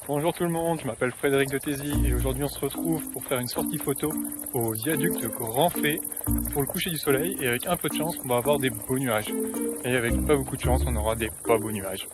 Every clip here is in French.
Bonjour tout le monde, je m'appelle Frédéric de Thézy et aujourd'hui on se retrouve pour faire une sortie photo au viaduc de Grand Fay pour le coucher du soleil, et avec un peu de chance on va avoir des beaux nuages et avec pas beaucoup de chance on aura des pas beaux nuages.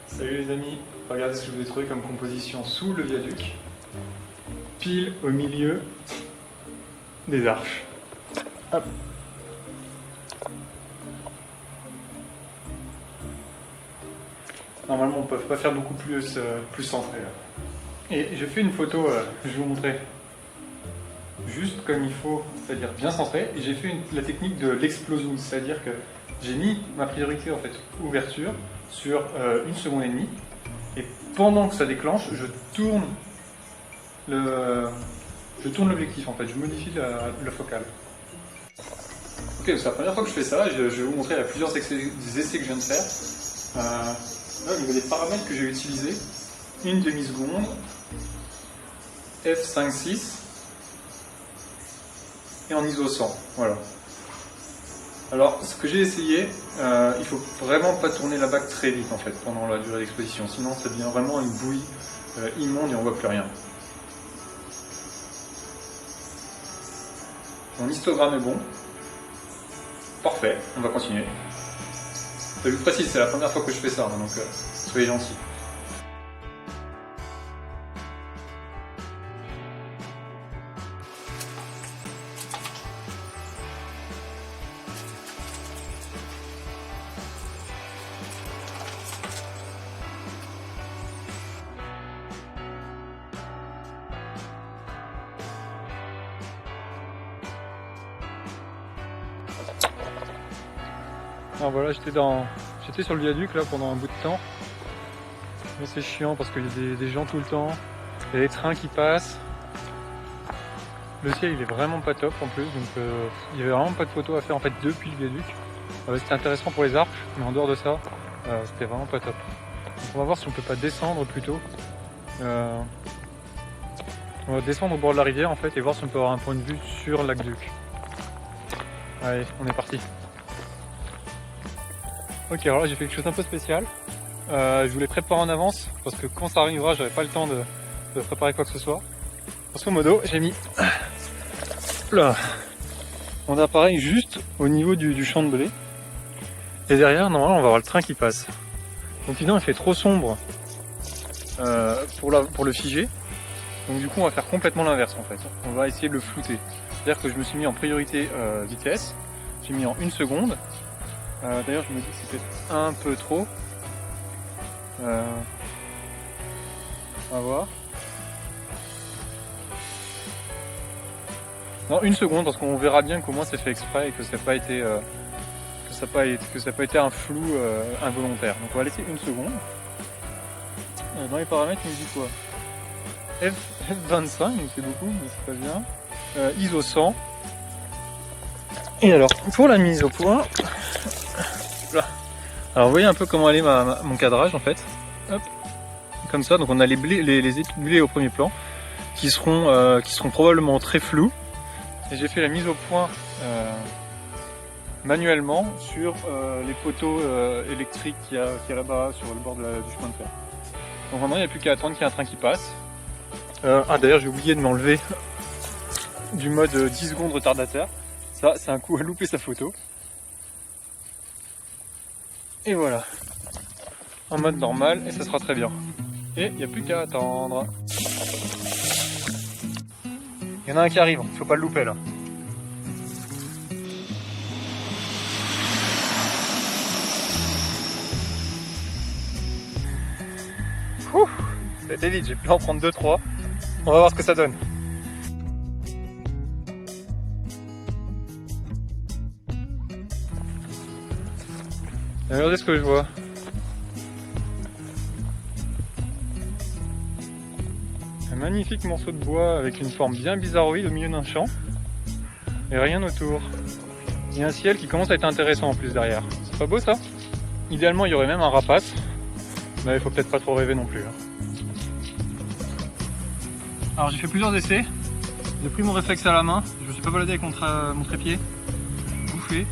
Salut les amis, regardez ce que je vous ai trouvé comme composition sous le viaduc, pile au milieu des arches. Hop. Normalement on ne peut pas faire beaucoup plus centré là. Et j'ai fait une photo, je vais vous montrer, juste comme il faut, c'est-à-dire bien centré, et j'ai fait la technique de l'explosion, c'est-à-dire que j'ai mis ma priorité en fait ouverture sur 1 seconde et demie, et pendant que ça déclenche, je tourne l'objectif en fait, je modifie la focale. Ok, c'est la première fois que je fais ça, je vais vous montrer plusieurs essais que je viens de faire. Là, au niveau des paramètres que j'ai utilisés, 1 demi-seconde, f5.6 et en ISO 100, voilà. Alors, ce que j'ai essayé, il faut vraiment pas tourner la bague très vite en fait pendant la durée d'exposition, sinon ça devient vraiment une bouillie immonde et on voit plus rien. Mon histogramme est bon, parfait, on va continuer. Je vous précise, c'est la première fois que je fais ça, hein, donc soyez gentils. Alors voilà, j'étais sur le viaduc là pendant un bout de temps. Mais c'est chiant parce qu'il y a des gens tout le temps, il y a des trains qui passent. Le ciel il est vraiment pas top en plus, donc il y avait vraiment pas de photos à faire en fait depuis le viaduc. C'était intéressant pour les arches, mais en dehors de ça, c'était vraiment pas top. Donc on va voir si on peut pas descendre plutôt. On va descendre au bord de la rivière en fait et voir si on peut avoir un point de vue sur l'Aqueduc. Allez, on est parti. Ok, alors là j'ai fait quelque chose d'un peu spécial. Je voulais préparer en avance parce que quand ça arrivera, j'avais pas le temps de préparer quoi que ce soit. Grosso modo, j'ai mis là mon appareil juste au niveau du champ de blé. Et derrière, normalement, on va avoir le train qui passe. Donc sinon, il fait trop sombre pour le figer. Donc du coup, on va faire complètement l'inverse en fait. On va essayer de le flouter. C'est-à-dire que je me suis mis en priorité vitesse. J'ai mis en 1 seconde. D'ailleurs, je me dis que c'est peut-être un peu trop. On va voir. Non, 1 seconde, parce qu'on verra bien qu'au moins c'est fait exprès et que ça n'a pas été un flou involontaire. Donc on va laisser 1 seconde. Dans les paramètres, il me dit quoi? F25, donc c'est beaucoup, mais c'est pas bien. ISO 100. Et alors, pour la mise au point, là. Alors vous voyez un peu comment elle est mon cadrage en fait. Hop. Comme ça, donc on a les études blés au premier plan qui seront probablement très flous. Et j'ai fait la mise au point manuellement sur les poteaux électriques qu'il y a là-bas sur le bord du chemin de fer. Donc maintenant il n'y a plus qu'à attendre qu'il y ait un train qui passe. D'ailleurs j'ai oublié de m'enlever du mode 10 secondes retardateur. Ça c'est un coup à louper sa photo. Et voilà. En mode normal et ça sera très bien. Et il n'y a plus qu'à attendre. Il y en a un qui arrive, faut pas le louper là. Ouh, ça a été vite, j'ai pu en prendre 2-3. On va voir ce que ça donne. Regardez ce que je vois. Un magnifique morceau de bois avec une forme bien bizarroïde au milieu d'un champ. Et rien autour. Il y a un ciel qui commence à être intéressant en plus derrière. C'est pas beau ça? Idéalement il y aurait même un rapace. Mais il faut peut-être pas trop rêver non plus. Alors j'ai fait plusieurs essais. J'ai pris mon réflexe à la main. Je me suis pas baladé avec mon trépied. Bouffé.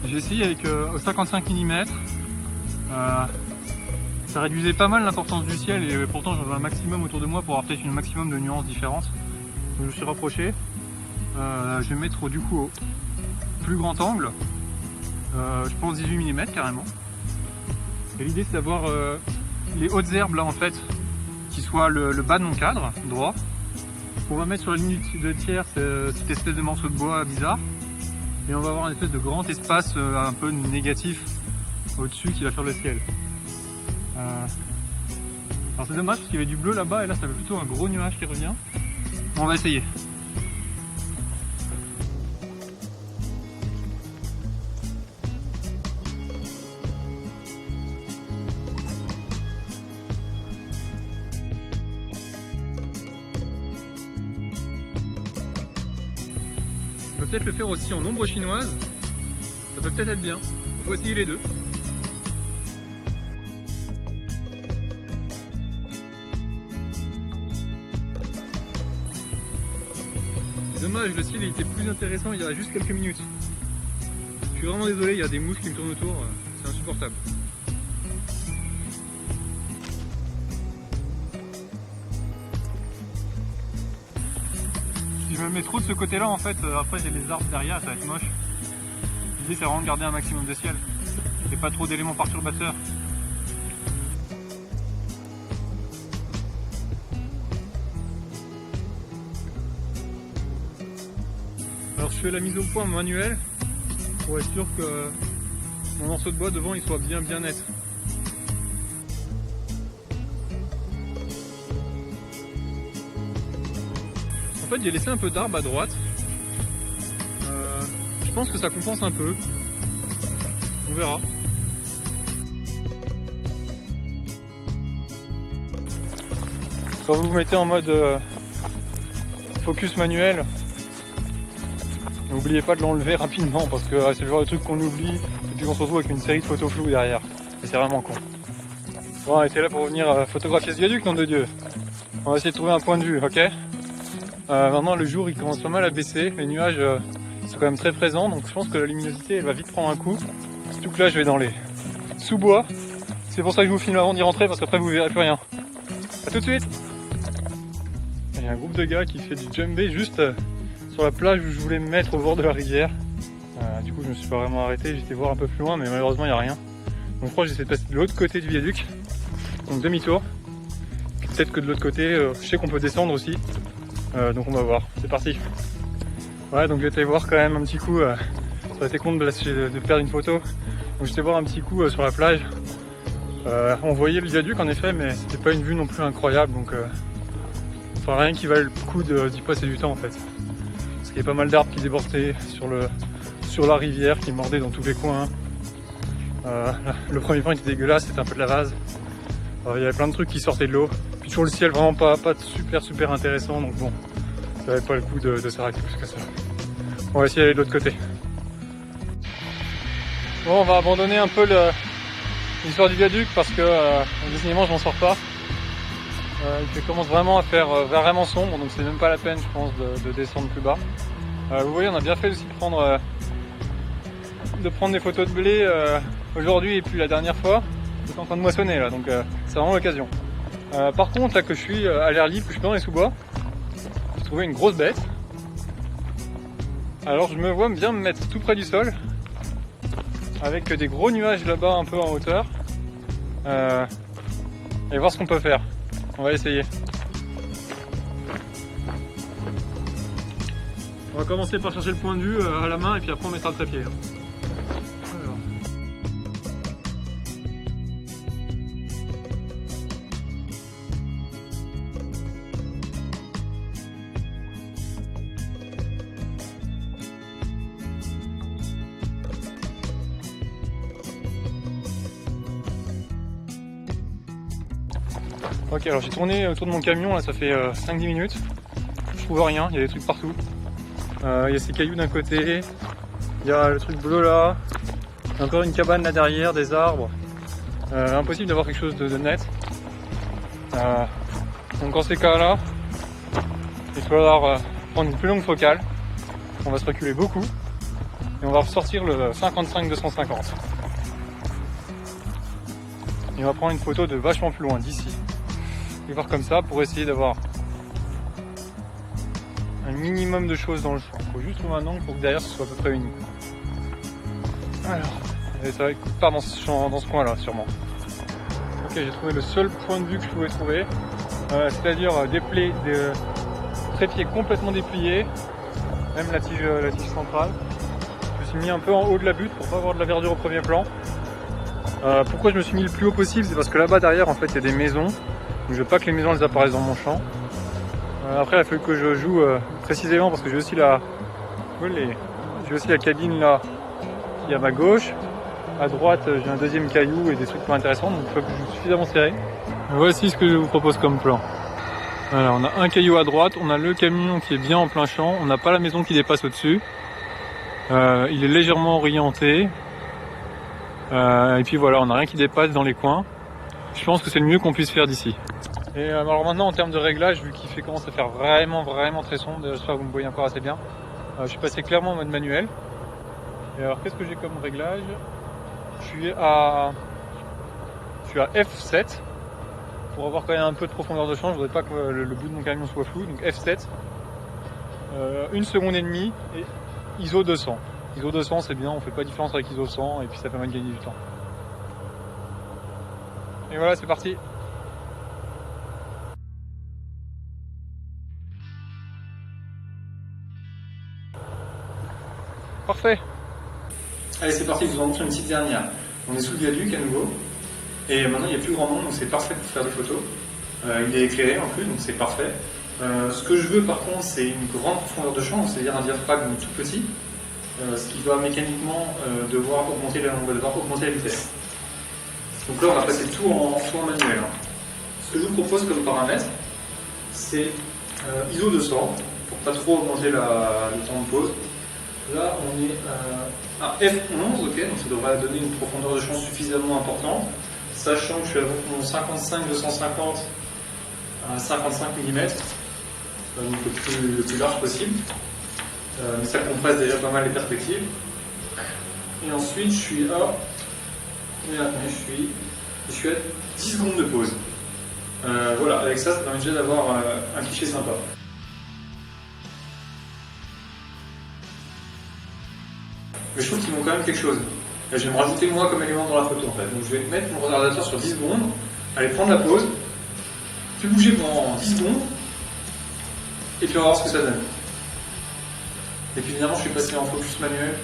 J'ai essayé avec au 55 mm. Ça réduisait pas mal l'importance du ciel et pourtant j'en avais un maximum autour de moi pour avoir peut-être un maximum de nuances différentes. Donc je me suis rapproché. Je vais mettre du coup au plus grand angle. Je pense 18 mm carrément. Et l'idée c'est d'avoir les hautes herbes là en fait qui soient le bas de mon cadre droit. On va mettre sur la ligne de tiers cette espèce de morceau de bois bizarre. Et on va avoir une espèce de grand espace un peu négatif au-dessus qui va faire le ciel. Alors c'est dommage parce qu'il y avait du bleu là-bas et là ça fait plutôt un gros nuage qui revient. On va essayer. On peut peut-être le faire aussi en ombre chinoise. Ça peut peut-être être bien. On peut essayer les deux. Dommage, le ciel était plus intéressant il y a juste quelques minutes. Je suis vraiment désolé, il y a des mousses qui me tournent autour, c'est insupportable. Si je me mets trop de ce côté-là, en fait, après j'ai les arbres derrière, ça va être moche. L'idée c'est vraiment de garder un maximum de ciel et pas trop d'éléments perturbateurs. Alors je fais la mise au point manuelle pour être sûr que mon morceau de bois devant il soit bien net. En fait j'ai laissé un peu d'arbre à droite. Je pense que ça compense un peu. On verra. Quand vous vous mettez en mode focus manuel, n'oubliez pas de l'enlever rapidement parce que c'est le genre de truc qu'on oublie et puis on se retrouve avec une série de photos floues derrière. Et c'est vraiment con. Bon, on était là pour venir photographier ce viaduc, nom de Dieu. On va essayer de trouver un point de vue, ok? Maintenant le jour il commence pas mal à baisser, les nuages sont quand même très présents donc je pense que la luminosité elle va vite prendre un coup. Surtout que là je vais dans les sous-bois. C'est pour ça que je vous filme avant d'y rentrer parce qu'après vous verrez plus rien. A tout de suite! Il y a un groupe de gars qui fait du jumbé juste sur la plage où je voulais me mettre au bord de la rivière. Du coup je me suis pas vraiment arrêté, j'étais voir un peu plus loin mais malheureusement il n'y a rien. Donc je crois que j'essaie de passer de l'autre côté du viaduc. Donc demi-tour. Peut-être que de l'autre côté, je sais qu'on peut descendre aussi. Donc on va voir, c'est parti. Ouais donc j'étais voir quand même un petit coup, ça aurait été con de perdre une photo. Donc j'étais voir un petit coup sur la plage. On voyait le viaduc en effet mais c'était pas une vue non plus incroyable donc enfin rien qui valait le coup d'y passer du temps en fait. Parce qu'il y a pas mal d'arbres qui débordaient sur la rivière, qui mordaient dans tous les coins. Le premier point était dégueulasse, c'était un peu de la vase. Il y avait plein de trucs qui sortaient de l'eau. Puis toujours le ciel vraiment pas super intéressant donc bon, ça valait pas le coup de s'arrêter plus que ça. On va essayer d'aller de l'autre côté. Bon on va abandonner un peu l'histoire du viaduc parce que décidément je m'en sors pas. Il commence vraiment à faire vraiment sombre donc c'est même pas la peine je pense de descendre plus bas. Vous voyez on a bien fait aussi de prendre des photos de blé aujourd'hui et puis la dernière fois. C'est en train de moissonner là donc c'est vraiment l'occasion. Par contre là que je suis à l'air libre, que je suis dans les sous-bois, j'ai trouvé une grosse bête. Alors je me vois bien me mettre tout près du sol avec des gros nuages là-bas un peu en hauteur et voir ce qu'on peut faire. On va essayer. On va commencer par chercher le point de vue à la main et puis après on mettra le trépied. Ok, alors j'ai tourné autour de mon camion, là ça fait 5-10 minutes. Je trouve rien, il y a des trucs partout. Il y a ces cailloux d'un côté, il y a le truc bleu là, encore une cabane là derrière, des arbres. Impossible d'avoir quelque chose de net. Donc dans ces cas-là, il va falloir prendre une plus longue focale. On va se reculer beaucoup et on va ressortir le 55-250. Et on va prendre une photo de vachement plus loin d'ici. Et voir comme ça pour essayer d'avoir un minimum de choses dans le champ. Il faut juste trouver un angle pour que derrière ce soit à peu près unique. Alors, et ça part dans ce coin là sûrement. Ok, j'ai trouvé le seul point de vue que je pouvais trouver, c'est-à-dire des trépieds complètement dépliés, même la tige centrale. Je me suis mis un peu en haut de la butte pour pas avoir de la verdure au premier plan. Pourquoi je me suis mis le plus haut possible, c'est parce que là-bas derrière en fait il y a des maisons. Donc je veux pas que les maisons elles apparaissent dans mon champ. Après il a fallu que je joue précisément parce que j'ai aussi la cabine là qui est à ma gauche. À droite j'ai un deuxième caillou et des trucs pas intéressants, donc il faut que je joue suffisamment serré. Voici ce que je vous propose comme plan. Voilà, on a un caillou à droite, on a le camion qui est bien en plein champ, on n'a pas la maison qui dépasse au-dessus. Il est légèrement orienté. Et puis voilà, on n'a rien qui dépasse dans les coins. Je pense que c'est le mieux qu'on puisse faire d'ici. Et alors maintenant en termes de réglage, vu qu'il commence à faire vraiment très sombre, j'espère que vous me voyez encore assez bien, je suis passé clairement en mode manuel. Et alors qu'est-ce que j'ai comme réglage? Je suis à F7 pour avoir quand même un peu de profondeur de champ. Je voudrais pas que le bout de mon camion soit flou, donc F7, 1 seconde et demie et ISO 200. ISO 200 c'est bien, on fait pas de différence avec ISO 100 et puis ça permet de gagner du temps. Et voilà, c'est parti. Parfait. Allez, c'est parti, je vous en montre une petite dernière. On est sous le viaduc à nouveau. Et maintenant il n'y a plus grand monde, donc c'est parfait pour faire des photos. Il est éclairé en plus, donc c'est parfait. Ce que je veux par contre, c'est une grande profondeur de champ, c'est-à-dire un diaphragme tout petit, ce qui va mécaniquement devoir augmenter la vitesse. Donc là on va passer tout en manuel. Ce que je vous propose comme paramètre, c'est ISO 200, pour pas trop augmenter le temps de pause. Là on est à F11, ok, donc ça devrait donner une profondeur de champ suffisamment importante, sachant que je suis avec mon 55-250 à 55 mm, donc le plus large possible, mais ça compresse déjà pas mal les perspectives. Et ensuite je suis à 10 secondes de pause. Voilà, avec ça permet déjà d'avoir un cliché sympa. Mais je trouve qu'il manque quand même quelque chose. Je vais me rajouter moi comme élément dans la photo en fait. Donc je vais mettre mon retardateur sur 10 secondes, aller prendre la pause, puis bouger pendant 10 secondes, et puis on va voir ce que ça donne. Et puis évidemment je suis passé en focus manuel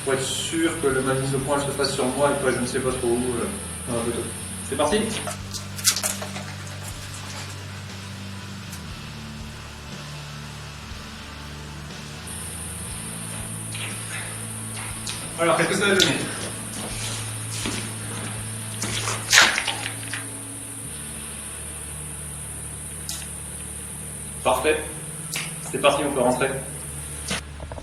pour être sûr que ma mise au point elle se fasse sur moi et pas je ne sais pas trop où dans la photo. C'est parti! Alors, qu'est-ce que ça va donner? Parfait. C'est parti, on peut rentrer.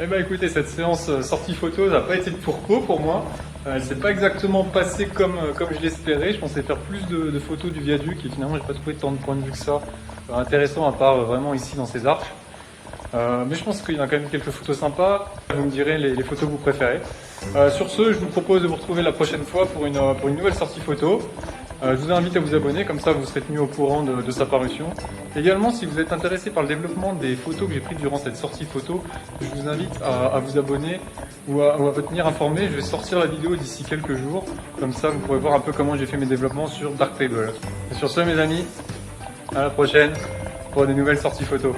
Eh ben écoutez, cette séance sortie photo n'a pas été de pourquoi pour moi. Elle s'est pas exactement passée comme je l'espérais. Je pensais faire plus de photos du viaduc et finalement j'ai pas trouvé tant de points de vue que ça intéressant à part vraiment ici dans ces arches. Mais je pense qu'il y a quand même quelques photos sympas. Vous me direz les photos que vous préférez. Sur ce, je vous propose de vous retrouver la prochaine fois pour une nouvelle sortie photo. Je vous invite à vous abonner, comme ça vous serez tenu au courant de sa parution. Également, si vous êtes intéressé par le développement des photos que j'ai prises durant cette sortie photo, je vous invite à vous abonner ou à vous tenir informé. Je vais sortir la vidéo d'ici quelques jours. Comme ça, vous pourrez voir un peu comment j'ai fait mes développements sur Darktable. Et sur ce, mes amis, à la prochaine pour des nouvelles sorties photos.